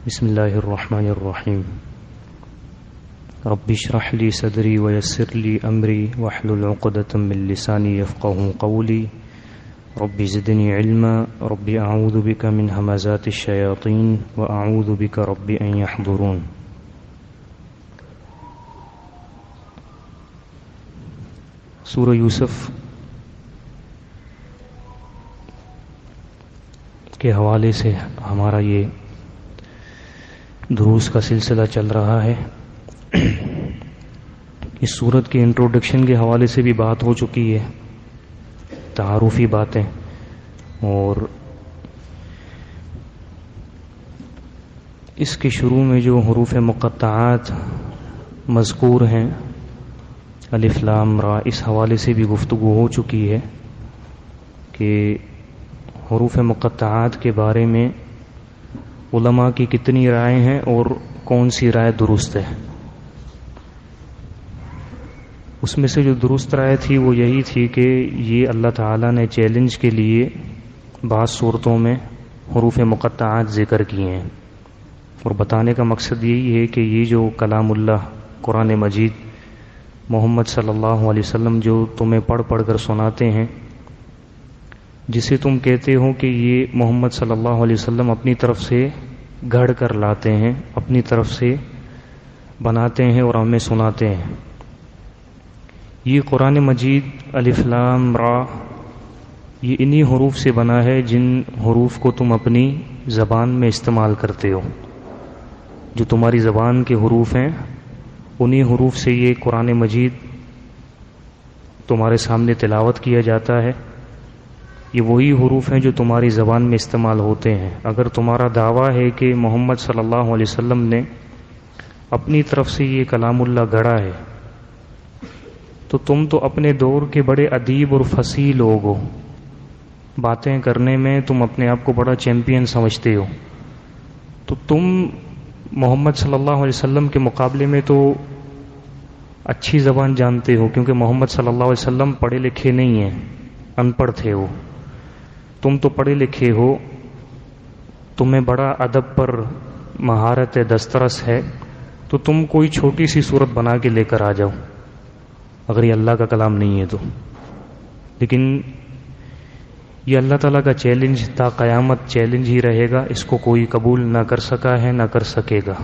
بسم اللہ الرحمن الرحیم رب اشرح لی صدری ویسر لی امری واحلل عقدۃ من لسانی یفقهوا قولی رب زدنی علما رب اعوذ بک من همزات الشیاطین واعوذ بک رب ان یحضرون۔ سورہ یوسف کے حوالے سے ہمارا یہ دروس کا سلسلہ چل رہا ہے۔ اس سورت کے انٹروڈکشن کے حوالے سے بھی بات ہو چکی ہے، تعارفی باتیں، اور اس کے شروع میں جو حروف مقطعات مذکور ہیں الف لام را، اس حوالے سے بھی گفتگو ہو چکی ہے کہ حروف مقطعات کے بارے میں علماء کی کتنی رائے ہیں اور کون سی رائے درست ہے۔ اس میں سے جو درست رائے تھی وہ یہی تھی کہ یہ اللہ تعالیٰ نے چیلنج کے لیے بعض صورتوں میں حروف مقطعات ذکر کیے ہیں، اور بتانے کا مقصد یہی ہے کہ یہ جو کلام اللہ قرآن مجید محمد صلی اللہ علیہ وسلم جو تمہیں پڑھ پڑھ کر سناتے ہیں، جسے تم کہتے ہو کہ یہ محمد صلی اللہ علیہ وسلم اپنی طرف سے گھڑ کر لاتے ہیں، اپنی طرف سے بناتے ہیں اور ہمیں سناتے ہیں، یہ قرآن مجید الف لام را یہ انہی حروف سے بنا ہے جن حروف کو تم اپنی زبان میں استعمال کرتے ہو، جو تمہاری زبان کے حروف ہیں انہی حروف سے یہ قرآن مجید تمہارے سامنے تلاوت کیا جاتا ہے۔ یہ وہی حروف ہیں جو تمہاری زبان میں استعمال ہوتے ہیں۔ اگر تمہارا دعویٰ ہے کہ محمد صلی اللہ علیہ وسلم نے اپنی طرف سے یہ کلام اللہ گڑھا ہے، تو تم تو اپنے دور کے بڑے ادیب اور فصیح لوگ ہو، باتیں کرنے میں تم اپنے آپ کو بڑا چیمپئن سمجھتے ہو، تو تم محمد صلی اللہ علیہ وسلم کے مقابلے میں تو اچھی زبان جانتے ہو، کیونکہ محمد صلی اللہ علیہ وسلم پڑھے لکھے نہیں ہیں، ان پڑھ تھے وہ، تم تو پڑھے لکھے ہو، تمہیں بڑا ادب پر مہارت دسترس ہے، تو تم کوئی چھوٹی سی صورت بنا کے لے کر آ جاؤ اگر یہ اللہ کا کلام نہیں ہے تو۔ لیکن یہ اللہ تعالیٰ کا چیلنج تا قیامت چیلنج ہی رہے گا، اس کو کوئی قبول نہ کر سکا ہے نہ کر سکے گا،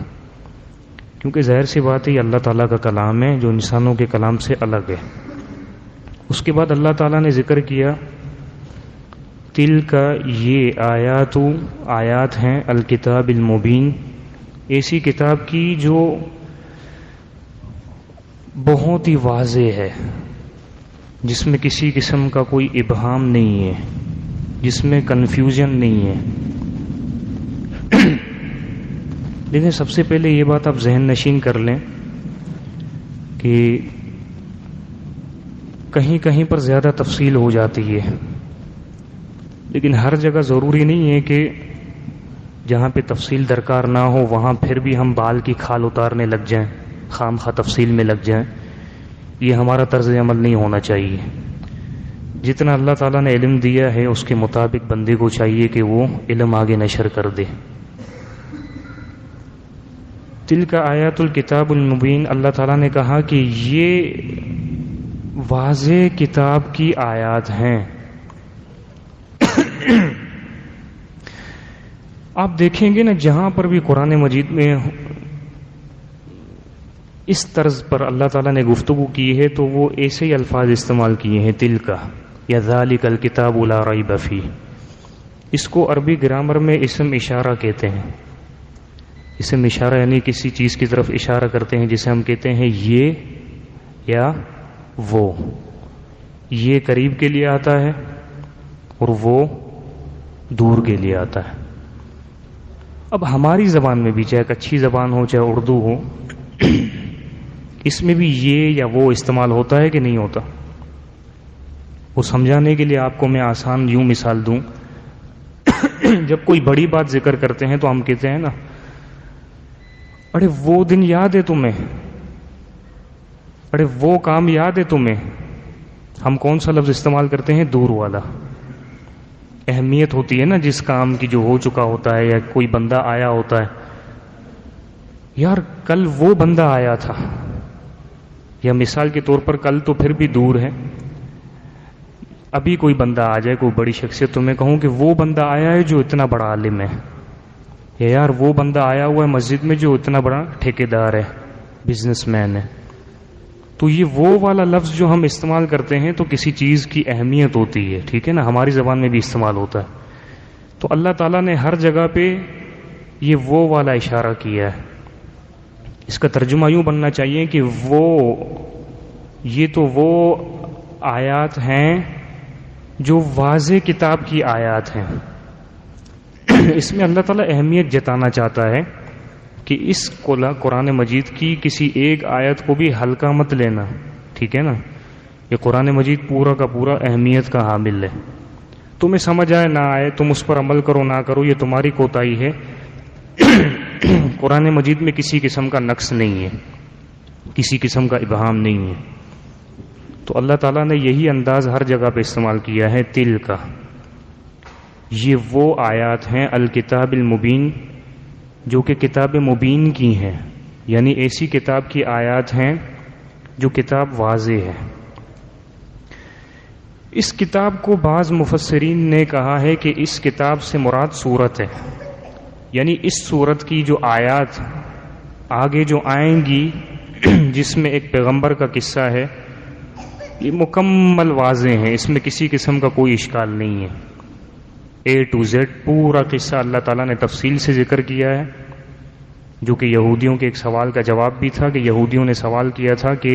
کیونکہ ظاہر سی بات ہے یہ اللہ تعالیٰ کا کلام ہے جو انسانوں کے کلام سے الگ ہے۔ اس کے بعد اللہ تعالیٰ نے ذکر کیا تل کا، یہ آیات ہیں الکتاب المبین، ایسی کتاب کی جو بہت ہی واضح ہے، جس میں کسی قسم کا کوئی ابہام نہیں ہے، جس میں کنفیوژن نہیں ہے۔ لیکن سب سے پہلے یہ بات آپ ذہن نشین کر لیں کہ کہیں کہیں پر زیادہ تفصیل ہو جاتی ہے، لیکن ہر جگہ ضروری نہیں ہے کہ جہاں پہ تفصیل درکار نہ ہو وہاں پھر بھی ہم بال کی کھال اتارنے لگ جائیں، خام خواہ تفصیل میں لگ جائیں۔ یہ ہمارا طرز عمل نہیں ہونا چاہیے۔ جتنا اللہ تعالیٰ نے علم دیا ہے اس کے مطابق بندے کو چاہیے کہ وہ علم آگے نشر کر دے۔ تلک آیات الکتاب المبین، اللہ تعالیٰ نے کہا کہ یہ واضح کتاب کی آیات ہیں۔ آپ دیکھیں گے نا جہاں پر بھی قرآن مجید میں اس طرز پر اللہ تعالیٰ نے گفتگو کی ہے تو وہ ایسے ہی الفاظ استعمال کیے ہیں، تلک یا ذالک الکتاب لا ریب فیہ۔ اس کو عربی گرامر میں اسم اشارہ کہتے ہیں۔ اسم اشارہ یعنی کسی چیز کی طرف اشارہ کرتے ہیں، جسے ہم کہتے ہیں یہ یا وہ۔ یہ قریب کے لیے آتا ہے اور وہ دور کے لیے آتا ہے۔ اب ہماری زبان میں بھی، چاہے اچھی زبان ہو چاہے اردو ہو، اس میں بھی یہ یا وہ استعمال ہوتا ہے کہ نہیں ہوتا؟ وہ سمجھانے کے لیے آپ کو میں آسان یوں مثال دوں، جب کوئی بڑی بات ذکر کرتے ہیں تو ہم کہتے ہیں نا، ارے وہ دن یاد ہے تمہیں، ارے وہ کام یاد ہے تمہیں۔ ہم کون سا لفظ استعمال کرتے ہیں؟ دور والا۔ اہمیت ہوتی ہے نا جس کام کی جو ہو چکا ہوتا ہے، یا کوئی بندہ آیا ہوتا ہے یار کل وہ بندہ آیا تھا، یا مثال کے طور پر کل تو پھر بھی دور ہے، ابھی کوئی بندہ آ جائے، کوئی بڑی شخصیت، تو میں کہوں کہ وہ بندہ آیا ہے جو اتنا بڑا عالم ہے، یا یار وہ بندہ آیا ہوا ہے مسجد میں جو اتنا بڑا ٹھیکیدار ہے، بزنس مین ہے. تو یہ وہ والا لفظ جو ہم استعمال کرتے ہیں تو کسی چیز کی اہمیت ہوتی ہے، ٹھیک ہے نا، ہماری زبان میں بھی استعمال ہوتا ہے. تو اللہ تعالیٰ نے ہر جگہ پہ یہ وہ والا اشارہ کیا ہے. اس کا ترجمہ یوں بننا چاہیے کہ یہ تو وہ آیات ہیں جو واضح کتاب کی آیات ہیں. اس میں اللہ تعالیٰ اہمیت جتانا چاہتا ہے کہ اس قرآن مجید کی کسی ایک آیت کو بھی ہلکا مت لینا، ٹھیک ہے نا. یہ قرآن مجید پورا کا پورا اہمیت کا حامل ہے. تمہیں سمجھ آئے نہ آئے، تم اس پر عمل کرو نہ کرو، یہ تمہاری کوتاہی ہے. قرآن مجید میں کسی قسم کا نقص نہیں ہے، کسی قسم کا ابہام نہیں ہے. تو اللہ تعالیٰ نے یہی انداز ہر جگہ پہ استعمال کیا ہے، تل کا. یہ وہ آیات ہیں الکتاب المبین جو کہ کتاب مبین کی ہیں، یعنی ایسی کتاب کی آیات ہیں جو کتاب واضح ہے. اس کتاب کو بعض مفسرین نے کہا ہے کہ اس کتاب سے مراد سورت ہے، یعنی اس سورت کی جو آیات آگے جو آئیں گی جس میں ایک پیغمبر کا قصہ ہے، یہ مکمل واضح ہیں، اس میں کسی قسم کا کوئی اشکال نہیں ہے. A to Z پورا قصہ اللہ تعالیٰ نے تفصیل سے ذکر کیا ہے، جو کہ یہودیوں کے ایک سوال کا جواب بھی تھا. کہ یہودیوں نے سوال کیا تھا کہ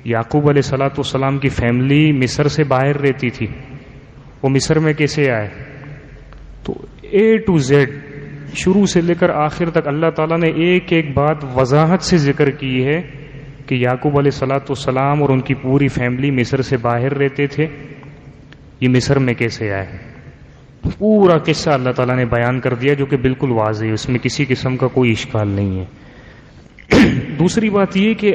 یعقوب علیہ الصلوۃ والسلام کی فیملی مصر سے باہر رہتی تھی، وہ مصر میں کیسے آئے؟ تو A to Z شروع سے لے کر آخر تک اللہ تعالیٰ نے ایک ایک بات وضاحت سے ذکر کی ہے کہ یعقوب علیہ الصلوۃ والسلام اور ان کی پوری فیملی مصر سے باہر رہتے تھے، یہ مصر میں کیسے آئے. پورا قصہ اللہ تعالیٰ نے بیان کر دیا جو کہ بالکل واضح ہے، اس میں کسی قسم کا کوئی اشکال نہیں ہے. دوسری بات یہ کہ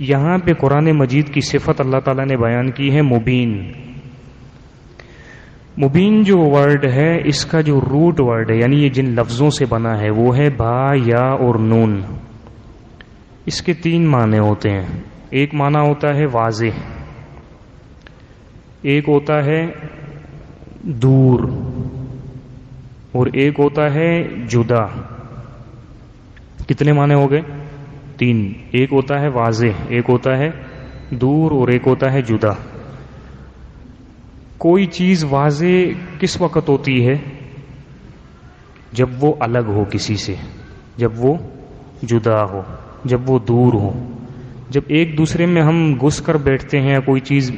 یہاں پہ قرآن مجید کی صفت اللہ تعالیٰ نے بیان کی ہے مبین. مبین جو ورڈ ہے، اس کا جو روٹ ورڈ ہے، یعنی یہ جن لفظوں سے بنا ہے، وہ ہے با، یا اور نون. اس کے 3 معنی ہوتے ہیں. ایک معنی ہوتا ہے واضح، ایک ہوتا ہے دور، اور ایک ہوتا ہے جدا. کتنے معنی ہو گئے؟ 3. ایک ہوتا ہے واضح، ایک ہوتا ہے دور، اور ایک ہوتا ہے جدا. کوئی چیز واضح کس وقت ہوتی ہے؟ جب وہ الگ ہو کسی سے، جب وہ جدا ہو، جب وہ دور ہو. جب ایک دوسرے میں ہم گھس کر بیٹھتے ہیں یا کوئی چیز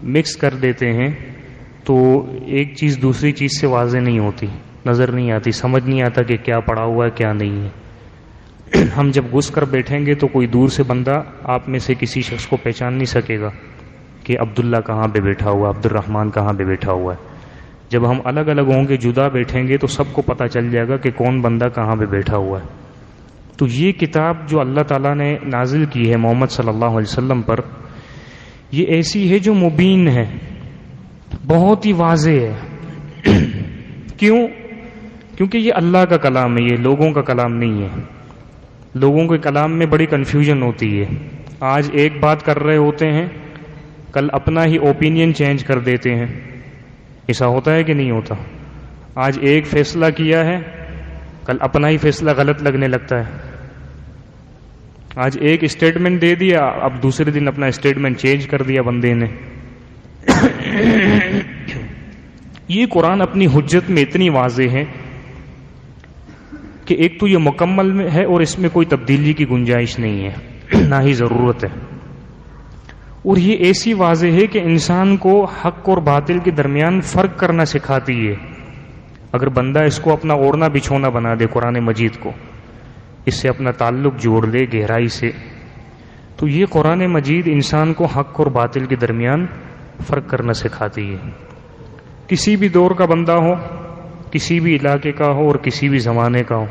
مکس کر دیتے ہیں تو ایک چیز دوسری چیز سے واضح نہیں ہوتی، نظر نہیں آتی، سمجھ نہیں آتا کہ کیا پڑا ہوا ہے کیا نہیں ہے. ہم جب گھس کر بیٹھیں گے تو کوئی دور سے بندہ آپ میں سے کسی شخص کو پہچان نہیں سکے گا کہ عبداللہ کہاں پہ بیٹھا ہوا ہے، عبد الرحمن کہاں پہ بیٹھا ہوا ہے. جب ہم الگ الگ ہوں گے، جدا بیٹھیں گے، تو سب کو پتہ چل جائے گا کہ کون بندہ کہاں پہ بیٹھا ہوا ہے. تو یہ کتاب جو اللہ تعالیٰ نے نازل کی ہے محمد صلی اللہ علیہ وسلم پر، یہ ایسی ہے جو مبین ہے، بہت ہی واضح ہے. کیوں؟ کیونکہ یہ اللہ کا کلام ہے، یہ لوگوں کا کلام نہیں ہے. لوگوں کے کلام میں بڑی کنفیوژن ہوتی ہے. آج ایک بات کر رہے ہوتے ہیں، کل اپنا ہی اوپینین چینج کر دیتے ہیں. ایسا ہوتا ہے کہ نہیں ہوتا؟ آج ایک فیصلہ کیا ہے، کل اپنا ہی فیصلہ غلط لگنے لگتا ہے. آج ایک اسٹیٹمنٹ دے دیا، اب دوسرے دن اپنا اسٹیٹمنٹ چینج کر دیا بندے نے. یہ قرآن اپنی حجت میں اتنی واضح ہے کہ ایک تو یہ مکمل ہے اور اس میں کوئی تبدیلی کی گنجائش نہیں ہے، نہ ہی ضرورت ہے. اور یہ ایسی واضح ہے کہ انسان کو حق اور باطل کے درمیان فرق کرنا سکھاتی ہے. اگر بندہ اس کو اپنا اوڑھنا بچھونا بنا دے، قرآن مجید کو اس سے اپنا تعلق جوڑ لے گہرائی سے، تو یہ قرآن مجید انسان کو حق اور باطل کے درمیان فرق کرنا سکھاتی ہے. کسی بھی دور کا بندہ ہو، کسی بھی علاقے کا ہو اور کسی بھی زمانے کا ہو،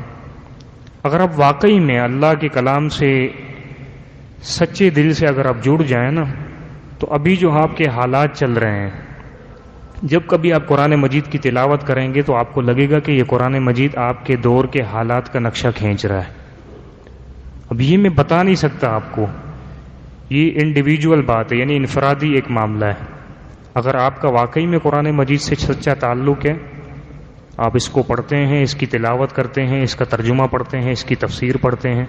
اگر آپ واقعی میں اللہ کے کلام سے سچے دل سے اگر آپ جڑ جائیں نا، تو ابھی جو آپ کے حالات چل رہے ہیں، جب کبھی آپ قرآن مجید کی تلاوت کریں گے تو آپ کو لگے گا کہ یہ قرآن مجید آپ کے دور کے حالات کا نقشہ کھینچ رہا ہے. اب یہ میں بتا نہیں سکتا آپ کو، یہ انڈیویجول بات ہے، یعنی انفرادی ایک معاملہ ہے۔ اگر آپ کا واقعی میں قرآن مجید سے سچا تعلق ہے، آپ اس کو پڑھتے ہیں، اس کی تلاوت کرتے ہیں، اس کا ترجمہ پڑھتے ہیں، اس کی تفسیر پڑھتے ہیں،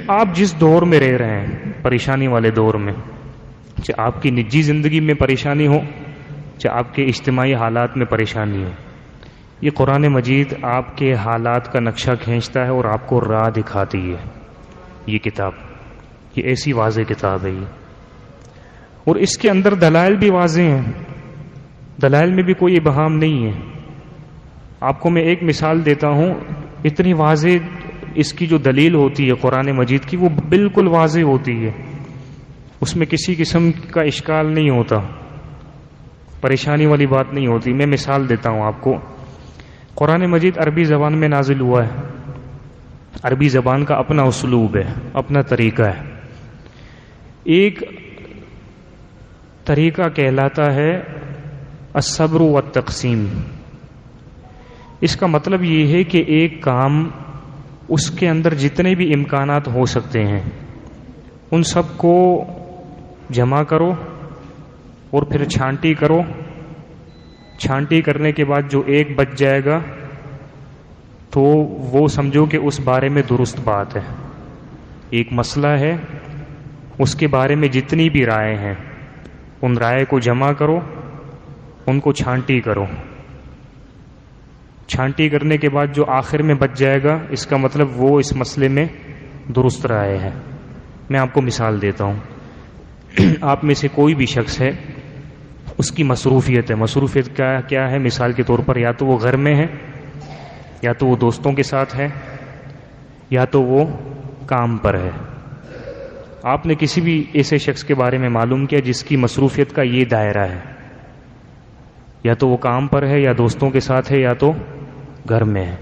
آپ جس دور میں رہ رہے ہیں، پریشانی والے دور میں، چاہے آپ کی نجی زندگی میں پریشانی ہو، چاہے آپ کے اجتماعی حالات میں پریشانی ہو، یہ قرآن مجید آپ کے حالات کا نقشہ کھینچتا ہے اور آپ کو راہ دکھاتی ہے۔ یہ کتاب، یہ ایسی واضح کتاب ہے یہ، اور اس کے اندر دلائل بھی واضح ہیں، دلائل میں بھی کوئی ابہام نہیں ہے۔ آپ کو میں ایک مثال دیتا ہوں، اتنی واضح اس کی جو دلیل ہوتی ہے قرآن مجید کی، وہ بالکل واضح ہوتی ہے، اس میں کسی قسم کا اشکال نہیں ہوتا، پریشانی والی بات نہیں ہوتی۔ میں مثال دیتا ہوں آپ کو۔ قرآن مجید عربی زبان میں نازل ہوا ہے، عربی زبان کا اپنا اسلوب ہے، اپنا طریقہ ہے۔ ایک طریقہ کہلاتا ہے الصبر والتقسیم۔ اس کا مطلب یہ ہے کہ ایک کام، اس کے اندر جتنے بھی امکانات ہو سکتے ہیں ان سب کو جمع کرو اور پھر چھانٹی کرو۔ چھانٹی کرنے کے بعد جو ایک بچ جائے گا تو وہ سمجھو کہ اس بارے میں درست بات ہے، ایک مسئلہ ہے، اس کے بارے میں جتنی بھی رائے ہیں ان رائے کو جمع کرو، ان کو چھانٹی کرو۔ چھانٹی کرنے کے بعد جو آخر میں بچ جائے گا، اس کا مطلب وہ اس مسئلے میں درست رائے ہے۔ میں آپ کو مثال دیتا ہوں۔ آپ میں سے کوئی بھی شخص ہے، اس کی مصروفیت ہے، مصروفیت کیا ہے؟ مثال کے طور پر یا تو وہ گھر میں ہے، یا تو وہ دوستوں کے ساتھ ہے، یا تو وہ کام پر ہے۔ آپ نے کسی بھی ایسے شخص کے بارے میں معلوم کیا جس کی مصروفیت کا یہ دائرہ ہے، یا تو وہ کام پر ہے، یا دوستوں کے ساتھ ہے، یا تو گھر میں ہے۔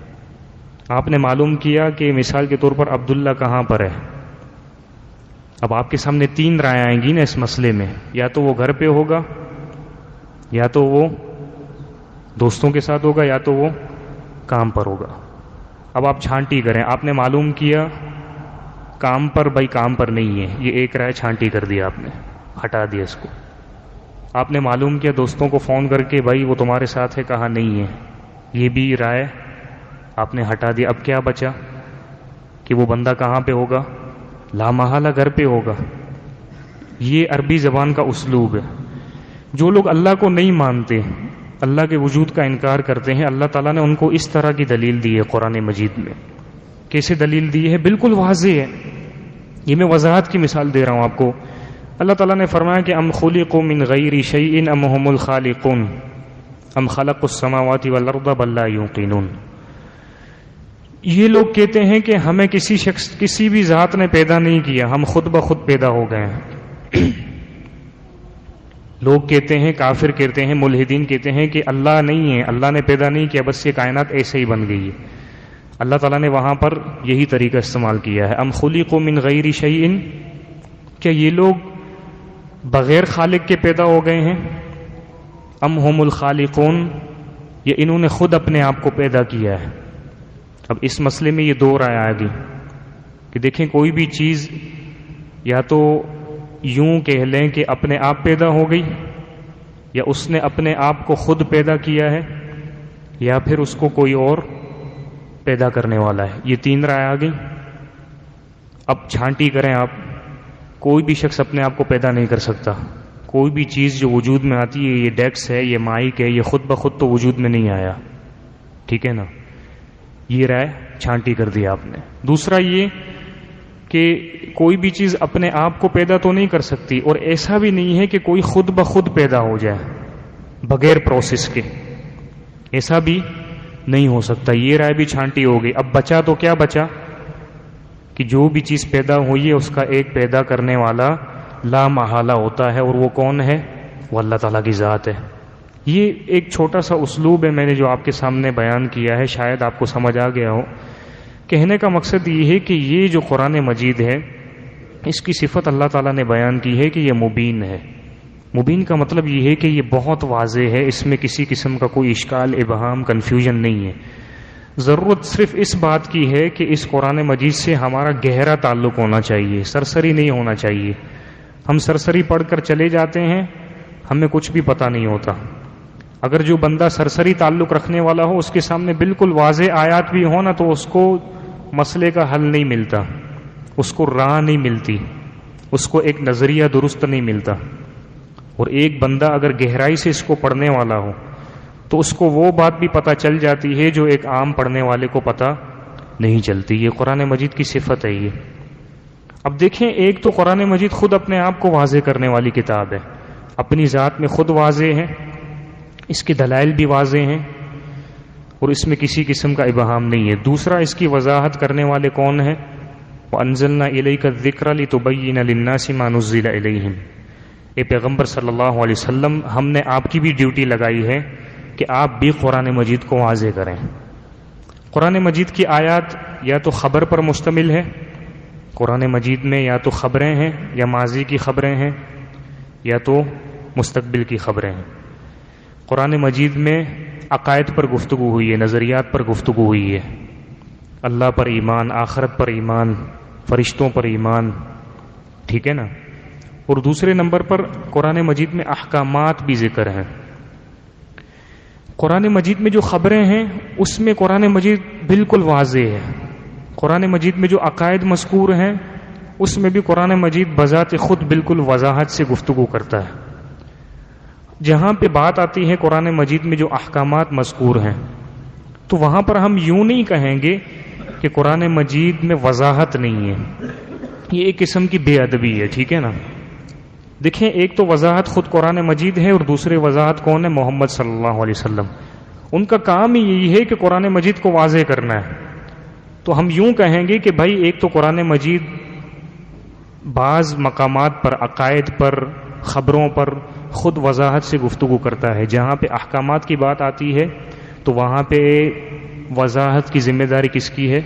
آپ نے معلوم کیا کہ مثال کے طور پر عبداللہ کہاں پر ہے۔ اب آپ کے سامنے تین رائے آئیں گی نا اس مسئلے میں، یا تو وہ گھر پہ ہوگا، یا تو وہ دوستوں کے ساتھ ہوگا، یا تو وہ کام پر ہوگا۔ اب آپ چھانٹی کریں۔ آپ نے معلوم کیا کام پر، بھائی کام پر نہیں ہے، یہ ایک رائے چھانٹی کر دیا آپ نے، ہٹا دیا اس کو۔ آپ نے معلوم کیا دوستوں کو فون کر کے، بھائی وہ تمہارے ساتھ ہے، کہا نہیں ہے، یہ بھی رائے آپ نے ہٹا دیا۔ اب کیا بچا کہ وہ بندہ کہاں پہ ہوگا؟ لامحالہ گھر پہ ہوگا۔ یہ عربی زبان کا اسلوب ہے۔ جو لوگ اللہ کو نہیں مانتے، اللہ کے وجود کا انکار کرتے ہیں، اللہ تعالیٰ نے ان کو اس طرح کی دلیل دی ہے قرآن مجید میں۔ کیسے دلیل دی ہے؟ بالکل واضح ہے۔ یہ میں وضاحت کی مثال دے رہا ہوں آپ کو۔ اللہ تعالیٰ نے فرمایا کہ ام خلقوا من غیر شیء ام هم الخالقون ام خلقوا السماوات والارض بل لا یوقنون۔ یہ لوگ کہتے ہیں کہ ہمیں کسی بھی ذات نے پیدا نہیں کیا، ہم خود بخود پیدا ہو گئے ہیں۔ لوگ کہتے ہیں، کافر کہتے ہیں، ملحدین کہتے ہیں کہ اللہ نہیں ہے، اللہ نے پیدا نہیں کیا، بس یہ کائنات ایسے ہی بن گئی ہے۔ اللہ تعالیٰ نے وہاں پر یہی طریقہ استعمال کیا ہے، ام خلقوا من غیر شیء، کیا یہ لوگ بغیر خالق کے پیدا ہو گئے ہیں؟ ام هم الخالقون، یا انہوں نے خود اپنے آپ کو پیدا کیا ہے؟ اب اس مسئلے میں یہ دو رائے آ گئی کہ دیکھیں کوئی بھی چیز یا تو یوں کہہ لیں کہ اپنے آپ پیدا ہو گئی، یا اس نے اپنے آپ کو خود پیدا کیا ہے، یا پھر اس کو کوئی اور پیدا کرنے والا ہے۔ یہ تین رائے آ گئی۔ اب چھانٹی کریں آپ، کوئی بھی شخص اپنے آپ کو پیدا نہیں کر سکتا۔ کوئی بھی چیز جو وجود میں آتی ہے، یہ ڈیکس ہے، یہ مائک ہے، یہ خود بخود تو وجود میں نہیں آیا، ٹھیک ہے نا؟ یہ رائے چھانٹی کر دی آپ نے۔ دوسرا یہ کہ کوئی بھی چیز اپنے آپ کو پیدا تو نہیں کر سکتی، اور ایسا بھی نہیں ہے کہ کوئی خود بخود پیدا ہو جائے بغیر پروسیس کے، ایسا بھی نہیں ہو سکتا۔ یہ رائے بھی چھانٹی ہو گئی۔ اب بچا تو کیا بچا کہ جو بھی چیز پیدا ہوئی ہے اس کا ایک پیدا کرنے والا لا محالہ ہوتا ہے، اور وہ کون ہے؟ وہ اللہ تعالیٰ کی ذات ہے۔ یہ ایک چھوٹا سا اسلوب ہے میں نے جو آپ کے سامنے بیان کیا ہے، شاید آپ کو سمجھ آ گیا ہو۔ کہنے کا مقصد یہ ہے کہ یہ جو قرآن مجید ہے، اس کی صفت اللہ تعالیٰ نے بیان کی ہے کہ یہ مبین ہے۔ مبین کا مطلب یہ ہے کہ یہ بہت واضح ہے، اس میں کسی قسم کا کوئی اشکال، ابہام، کنفیوژن نہیں ہے۔ ضرورت صرف اس بات کی ہے کہ اس قرآن مجید سے ہمارا گہرا تعلق ہونا چاہیے، سرسری نہیں ہونا چاہیے۔ ہم سرسری پڑھ کر چلے جاتے ہیں، ہمیں کچھ بھی پتہ نہیں ہوتا۔ اگر جو بندہ سرسری تعلق رکھنے والا ہو، اس کے سامنے بالکل واضح آیات بھی ہو نا، تو اس کو مسئلے کا حل نہیں ملتا، اس کو راہ نہیں ملتی، اس کو ایک نظریہ درست نہیں ملتا۔ اور ایک بندہ اگر گہرائی سے اس کو پڑھنے والا ہو تو اس کو وہ بات بھی پتہ چل جاتی ہے جو ایک عام پڑھنے والے کو پتہ نہیں چلتی۔ یہ قرآن مجید کی صفت ہے یہ۔ اب دیکھیں، ایک تو قرآن مجید خود اپنے آپ کو واضح کرنے والی کتاب ہے، اپنی ذات میں خود واضح ہے، اس کے دلائل بھی واضح ہیں اور اس میں کسی قسم کا ابہام نہیں ہے۔ دوسرا، اس کی وضاحت کرنے والے کون ہیں؟ وَأَنزَلْنَا إِلَيْكَ الذِّكْرَ لِتُبَيِّنَ لِلنَّاسِ مَا نُزِّلَ إِلَيْهِمْ۔ اے پیغمبر صلی اللہ علیہ وسلم، ہم نے آپ کی بھی ڈیوٹی لگائی ہے کہ آپ بھی قرآن مجید کو واضح کریں۔ قرآن مجید کی آیات یا تو خبر پر مشتمل ہے، قرآن مجید میں یا تو خبریں ہیں یا ماضی کی خبریں ہیں یا تو مستقبل کی خبریں ہیں۔ قرآن مجید میں عقائد پر گفتگو ہوئی ہے، نظریات پر گفتگو ہوئی ہے، اللہ پر ایمان، آخرت پر ایمان، فرشتوں پر ایمان، ٹھیک ہے نا۔ اور دوسرے نمبر پر قرآن مجید میں احکامات بھی ذکر ہیں۔ قرآن مجید میں جو خبریں ہیں اس میں قرآن مجید بالکل واضح ہے۔ قرآن مجید میں جو عقائد مذکور ہیں اس میں بھی قرآن مجید بذات خود بالکل وضاحت سے گفتگو کرتا ہے۔ جہاں پہ بات آتی ہے قرآن مجید میں جو احکامات مذکور ہیں، تو وہاں پر ہم یوں نہیں کہیں گے کہ قرآن مجید میں وضاحت نہیں ہے، یہ ایک قسم کی بے ادبی ہے، ٹھیک ہے نا۔ دیکھیں، ایک تو وضاحت خود قرآن مجید ہے اور دوسرے وضاحت کون ہے؟ محمد صلی اللہ علیہ وسلم۔ ان کا کام ہی یہی ہے کہ قرآن مجید کو واضح کرنا ہے۔ تو ہم یوں کہیں گے کہ بھائی، ایک تو قرآن مجید بعض مقامات پر، عقائد پر، خبروں پر خود وضاحت سے گفتگو کرتا ہے۔ جہاں پہ احکامات کی بات آتی ہے تو وہاں پہ وضاحت کی ذمہ داری کس کی ہے؟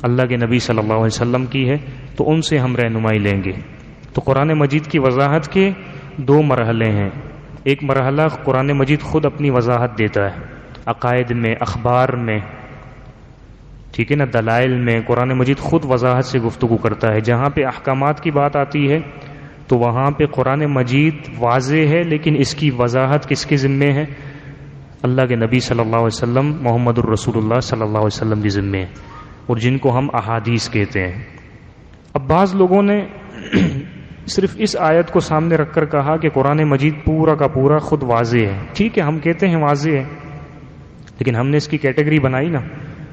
اللہ کے نبی صلی اللہ علیہ وسلم کی ہے، تو ان سے ہم رہنمائی لیں گے۔ تو قرآن مجید کی وضاحت کے دو مرحلے ہیں۔ ایک مرحلہ قرآن مجید خود اپنی وضاحت دیتا ہے، عقائد میں، اخبار میں، ٹھیک ہے نا، دلائل میں قرآن مجید خود وضاحت سے گفتگو کرتا ہے۔ جہاں پہ احکامات کی بات آتی ہے تو وہاں پہ قرآن مجید واضح ہے، لیکن اس کی وضاحت کس کے ذمے ہے؟ اللہ کے نبی صلی اللہ علیہ وسلم، محمد الرسول اللہ صلی اللہ علیہ وسلم کے ذمے ہے، اور جن کو ہم احادیث کہتے ہیں۔ اب بعض لوگوں نے صرف اس آیت کو سامنے رکھ کر کہا کہ قرآن مجید پورا کا پورا خود واضح ہے۔ ٹھیک ہے، ہم کہتے ہیں واضح ہے، لیکن ہم نے اس کی کیٹیگری بنائی نا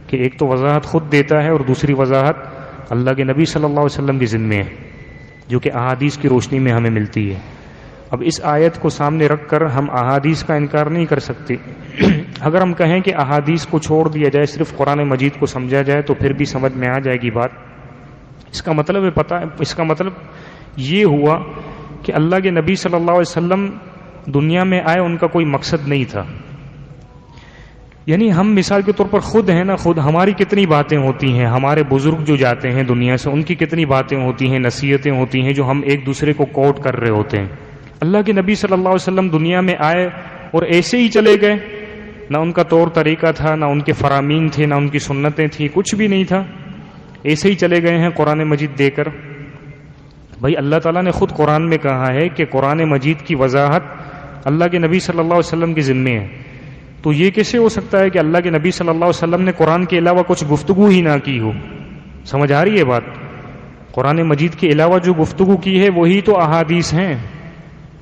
کہ ایک تو وضاحت خود دیتا ہے اور دوسری وضاحت اللہ کے نبی صلی اللہ علیہ وسلم کے ذمے ہے، جو کہ احادیث کی روشنی میں ہمیں ملتی ہے۔ اب اس آیت کو سامنے رکھ کر ہم احادیث کا انکار نہیں کر سکتے۔ اگر ہم کہیں کہ احادیث کو چھوڑ دیا جائے، صرف قرآن مجید کو سمجھا جائے، تو پھر بھی سمجھ میں آ جائے گی بات۔ اس کا مطلب ہے، پتہ ہے اس کا مطلب یہ ہوا کہ اللہ کے نبی صلی اللہ علیہ وسلم دنیا میں آئے، ان کا کوئی مقصد نہیں تھا۔ یعنی ہم مثال کے طور پر خود ہیں نا، خود ہماری کتنی باتیں ہوتی ہیں، ہمارے بزرگ جو جاتے ہیں دنیا سے، ان کی کتنی باتیں ہوتی ہیں، نصیحتیں ہوتی ہیں، جو ہم ایک دوسرے کو کوٹ کر رہے ہوتے ہیں۔ اللہ کے نبی صلی اللہ علیہ وسلم دنیا میں آئے اور ایسے ہی چلے گئے، نہ ان کا طور طریقہ تھا، نہ ان کے فرامین تھے، نہ ان کی سنتیں تھیں، کچھ بھی نہیں تھا، ایسے ہی چلے گئے ہیں قرآن مجید دے کر۔ بھائی، اللہ تعالیٰ نے خود قرآن میں کہا ہے کہ قرآن مجید کی وضاحت اللہ کے نبی صلی اللہ علیہ وسلم کے ذمے ہے۔ تو یہ کیسے ہو سکتا ہے کہ اللہ کے نبی صلی اللہ علیہ وسلم نے قرآن کے علاوہ کچھ گفتگو ہی نہ کی ہو؟ سمجھ آ رہی ہے بات؟ قرآن مجید کے علاوہ جو گفتگو کی ہے وہی تو احادیث ہیں،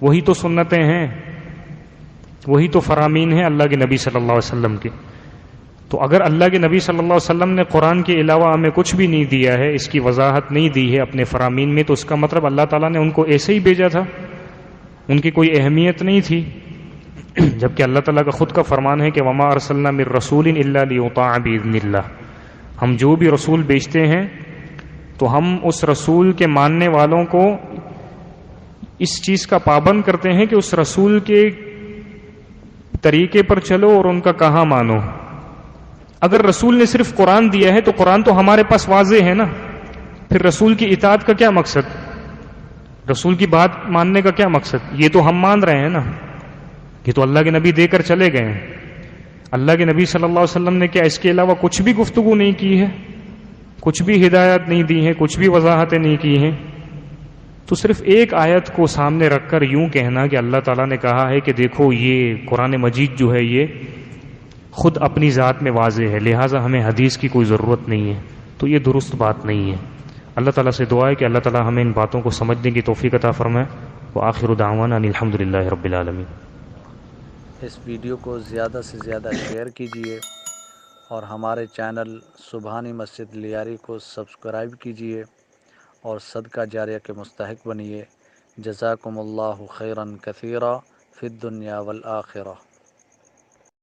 وہی تو سنتیں ہیں، وہی تو فرامین ہیں اللہ کے نبی صلی اللہ علیہ وسلم کے۔ تو اگر اللہ کے نبی صلی اللہ علیہ وسلم نے قرآن کے علاوہ ہمیں کچھ بھی نہیں دیا ہے، اس کی وضاحت نہیں دی ہے اپنے فرامین میں، تو اس کا مطلب اللہ تعالیٰ نے ان کو ایسے ہی بھیجا تھا، ان کی کوئی اہمیت نہیں تھی۔ جبکہ اللہ تعالیٰ کا خود کا فرمان ہے کہ وما ارسلنا من رسول الا لیطاع باذن اللہ، ہم جو بھی رسول بھیجتے ہیں تو ہم اس رسول کے ماننے والوں کو اس چیز کا پابند کرتے ہیں کہ اس رسول کے طریقے پر چلو اور ان کا کہاں مانو۔ اگر رسول نے صرف قرآن دیا ہے تو قرآن تو ہمارے پاس واضح ہے نا، پھر رسول کی اطاعت کا کیا مقصد؟ رسول کی بات ماننے کا کیا مقصد؟ یہ تو ہم مان رہے ہیں نا، یہ تو اللہ کے نبی دے کر چلے گئے ہیں۔ اللہ کے نبی صلی اللہ علیہ وسلم نے کیا اس کے علاوہ کچھ بھی گفتگو نہیں کی ہے؟ کچھ بھی ہدایت نہیں دی ہیں؟ کچھ بھی وضاحتیں نہیں کی ہیں؟ تو صرف ایک آیت کو سامنے رکھ کر یوں کہنا کہ اللہ تعالیٰ نے کہا ہے کہ دیکھو یہ قرآن مجید جو ہے یہ خود اپنی ذات میں واضح ہے، لہٰذا ہمیں حدیث کی کوئی ضرورت نہیں ہے، تو یہ درست بات نہیں ہے۔ اللہ تعالیٰ سے دعا ہے کہ اللہ تعالیٰ ہمیں ان باتوں کو سمجھنے کی توفیق عطا فرمائے۔ وآخر دعوانا ان الحمد للہ رب العالمین۔ اس ویڈیو کو زیادہ سے زیادہ شیئر کیجیے اور ہمارے چینل سبحانی مسجد لیاری کو سبسکرائب کیجیے اور صدقہ جاریہ کے مستحق بنیے۔ جزاکم اللہ خیرا کثیرا فی الدنیا والآخرہ۔